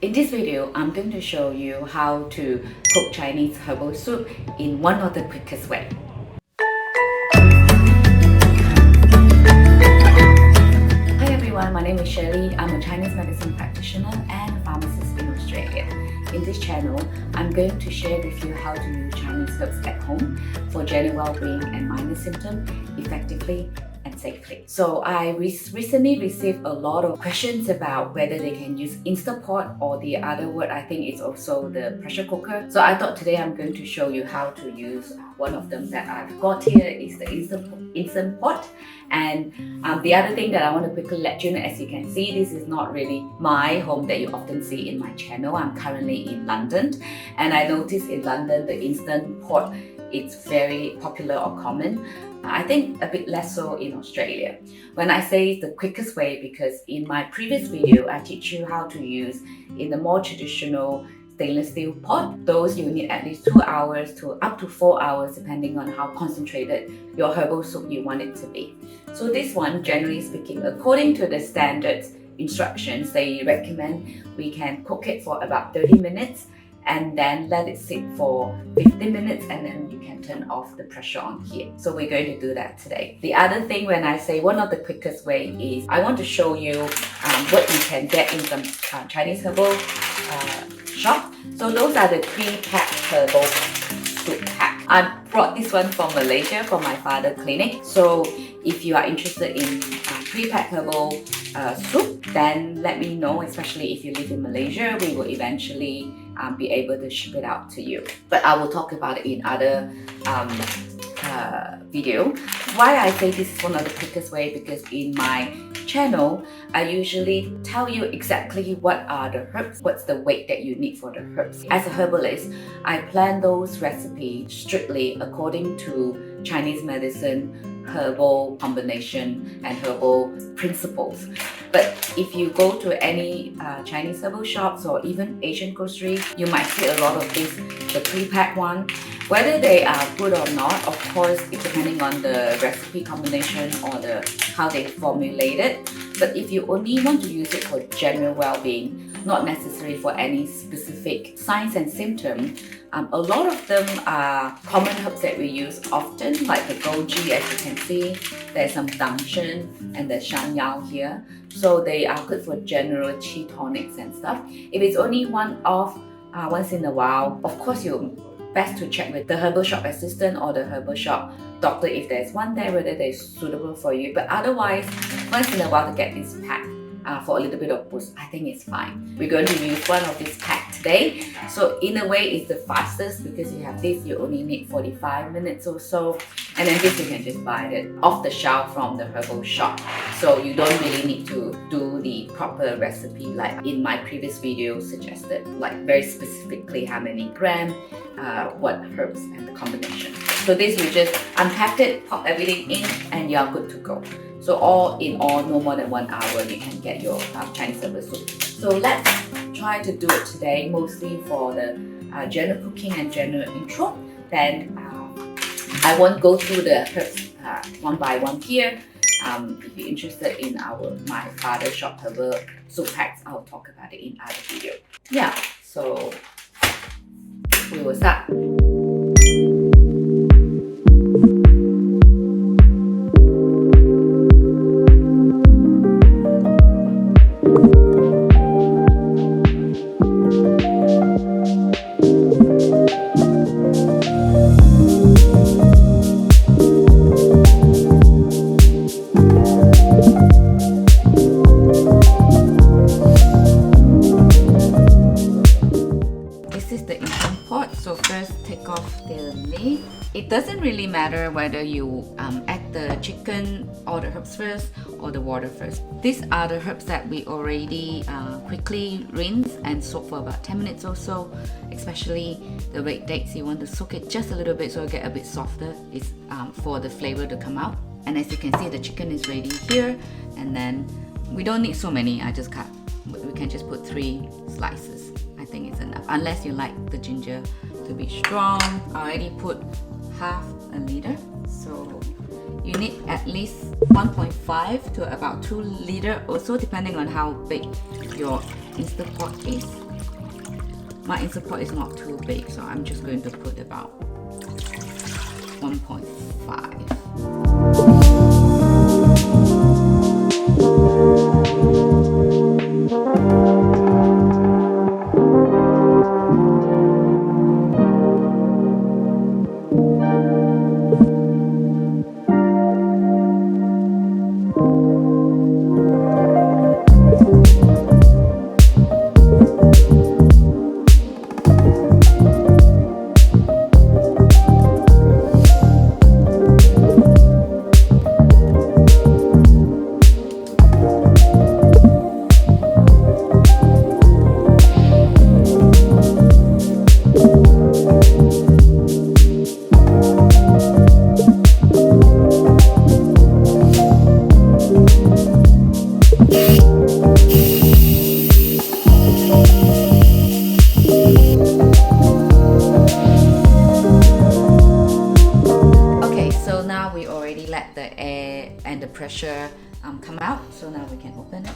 In this video, I'm going to show you how to cook Chinese herbal soup in one of the quickest way. Hi everyone, my name is Shirley. I'm a Chinese medicine practitioner and a pharmacist in Australia. In this channel, I'm going to share with you how to use Chinese herbs at home for general well-being and minor symptoms effectively and safely. So I recently received a lot of questions about whether they can use Instant Pot, or the other word I think is also the pressure cooker. So I thought today I'm going to show you how to use one of them that I've got here is the Instant Pot. And the other thing that I want to quickly let you know, as you can see, this is not really my home that you often see in my channel. I'm currently in London, and I noticed in London the Instant Pot it's very popular or common. I think a bit less so in Australia. When I say the quickest way, because in my previous video I teach you how to use in the more traditional stainless steel pot. Those you need at least 2 hours to up to 4 hours depending on how concentrated your herbal soup you want it to be. So this one, generally speaking, according to the standard instructions, they recommend we can cook it for about 30 minutes and then let it sit for 15 minutes, and then you can turn off the pressure on here. So we're going to do that today. The other thing, when I say one of the quickest way, is I want to show you what you can get in some Chinese herbal shop. So those are the pre-packed herbal soup pack. I brought this one from Malaysia from my father's clinic. So if you are interested in pre-packed herbal soup, then let me know, especially if you live in Malaysia. We will eventually be able to ship it out to you. But I will talk about it in other video. Why I say this is one of the quickest way, because in my channel, I usually tell you exactly what are the herbs, what's the weight that you need for the herbs. As a herbalist, I plan those recipes strictly according to Chinese medicine, herbal combination and herbal principles. But if you go to any Chinese herbal shops or even Asian grocery, you might see a lot of this, the pre-packed one. Whether they are good or not, of course, it's depending on the recipe combination or how they formulate it. But if you only want to use it for general well-being, not necessarily for any specific signs and symptoms, a lot of them are common herbs that we use often, like the goji, as you can see. There's some dangshen and the shanyao here. So they are good for general qi tonics and stuff. If it's only one-off, once in a while, of course you best to check with the herbal shop assistant or the herbal shop doctor if there's one there, whether they're suitable for you. But otherwise, once in a while to get this pack for a little bit of boost, I think it's fine. We're going to use one of this pack today. So in a way, it's the fastest because you have this, you only need 45 minutes or so. And then this, you can just buy it off the shelf from the herbal shop. So you don't really need to do the proper recipe like in my previous video suggested, like very specifically how many grams, what herbs and the combination. So this, you just unpack it, pop everything in, and you're good to go. So all in all, no more than 1 hour, you can get your Chinese herbal soup. So let's try to do it today, mostly for the general cooking and general intro. Then I won't go through the herbs one by one here. If you're interested in my father's shop herbal soup packs, I'll talk about it in other video. Yeah, so we will start. So first, take off the lid. It doesn't really matter whether you add the chicken or the herbs first or the water first. These are the herbs that we already quickly rinse and soak for about 10 minutes or so. Especially the red dates, you want to soak it just a little bit so it get a bit softer. It's for the flavor to come out. And as you can see, the chicken is ready here. And then we don't need so many. I just cut. We can just put 3 slices. I think it's enough, unless you like the ginger to be strong. I already put half a liter, so you need at least 1.5 to about 2 liter, also depending on how big your Instant Pot is. My Instant Pot is not too big, so I'm just going to put about 1.5. We already let the air and the pressure come out, so now we can open it.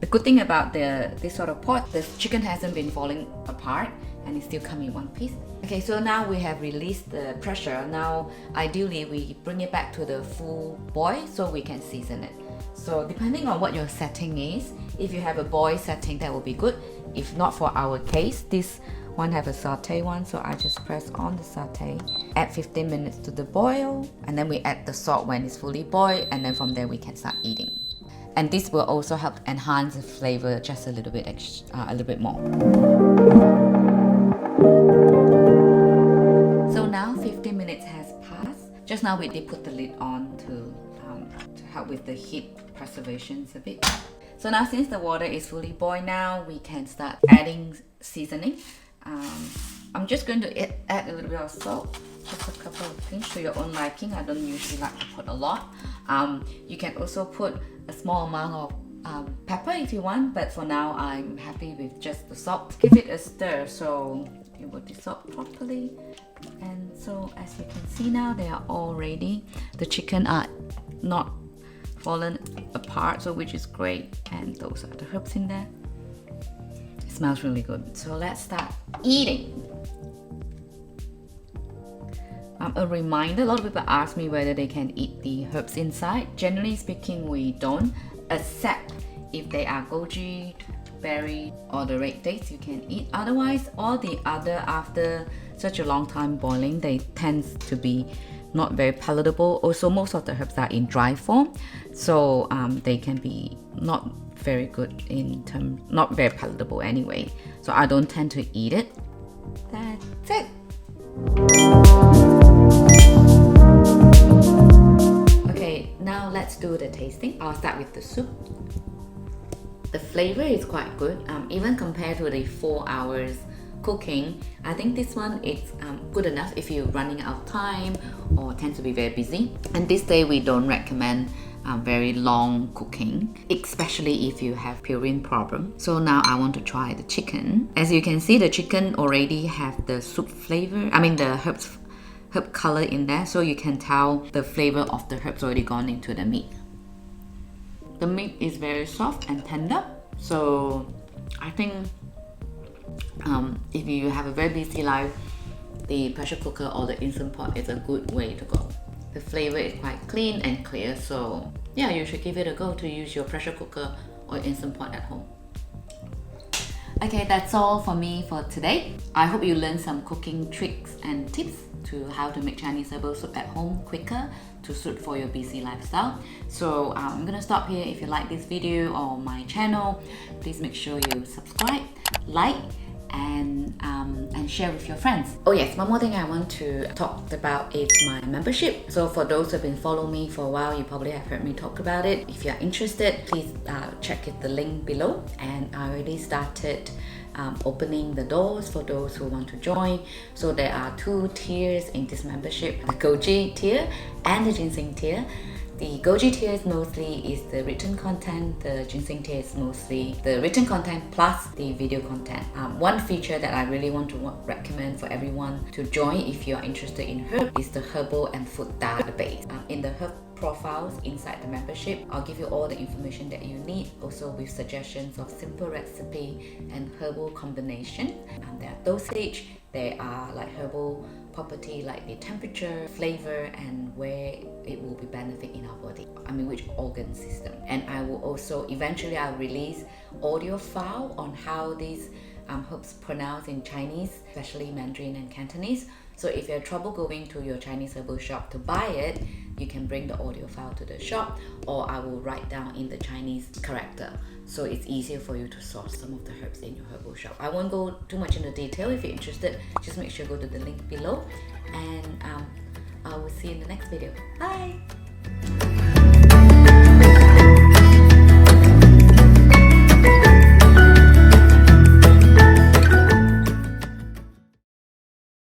The good thing about this sort of pot, the chicken hasn't been falling apart and it's still coming in one piece. Okay, so now we have released the pressure. Now ideally we bring it back to the full boil so we can season it. So depending on what your setting is, if you have a boil setting, that will be good. If not, for our case, this one have a saute one, so I just press on the saute, add 15 minutes to the boil, and then we add the salt when it's fully boiled, and then from there we can start eating. And this will also help enhance the flavor just a little bit more. So now 15 minutes has passed. Just now we did put the lid on to help with the heat preservation a bit. So now since the water is fully boiled, now we can start adding seasoning. I'm just going to add a little bit of salt, just a couple of pinch to your own liking. I don't usually like to put a lot. You can also put a small amount of pepper if you want, but for now I'm happy with just the salt. Give it a stir so it will dissolve properly. And so as you can see now, they are all ready. The chicken are not fallen apart, so which is great, and those are the herbs in there. It smells really good. So let's start eating. A reminder, a lot of people ask me whether they can eat the herbs inside. Generally speaking, we don't, except if they are goji berry or the red dates, you can eat. Otherwise, all the other, after such a long time boiling, they tend to be not very palatable. Also, most of the herbs are in dry form, so they can be not very good in terms, not very palatable anyway. So I don't tend to eat it. That's it. Okay, now let's do the tasting. I'll start with the soup. The flavor is quite good, even compared to the 4 hours cooking. I think this one is good enough if you're running out of time or tend to be very busy. And this day we don't recommend very long cooking, especially if you have purine problem. So now I want to try the chicken. As you can see, the chicken already have the soup flavor, I mean the herb color in there, so you can tell the flavor of the herbs already gone into the meat. The meat is very soft and tender, so I think if you have a very busy life, the pressure cooker or the Instant Pot is a good way to go. The flavor is quite clean and clear, so yeah, you should give it a go to use your pressure cooker or Instant Pot at home. Okay, that's all for me for today. I hope you learned some cooking tricks and tips to how to make Chinese herbal soup at home quicker to suit for your busy lifestyle. So I'm gonna stop here. If you like this video or my channel, please make sure you subscribe, like, and share with your friends. Oh yes, one more thing I want to talk about is my membership. So for those who have been following me for a while, you probably have heard me talk about it. If you're interested, please check the link below, and I already started opening the doors for those who want to join. So there are 2 tiers in this membership, the Goji tier and the Ginseng tier. The Goji tier is mostly the written content, the Ginseng tier is mostly the written content plus the video content. One feature that I really want to recommend for everyone to join if you're interested in herb is the herbal and food database. In the herb profiles inside the membership. I'll give you all the information that you need, also with suggestions of simple recipe and herbal combination. And their dosage, there are like herbal property like the temperature, flavor, and where it will be benefit in our body. I mean which organ system. And I will also eventually I'll release audio file on how these herbs pronounce in Chinese, especially Mandarin and Cantonese. So if you have trouble going to your Chinese herbal shop to buy it, you can bring the audio file to the shop, or I will write down in the Chinese character, so it's easier for you to source some of the herbs in your herbal shop. I won't go too much into detail. If you're interested, just make sure you go to the link below, and I will see you in the next video. Bye!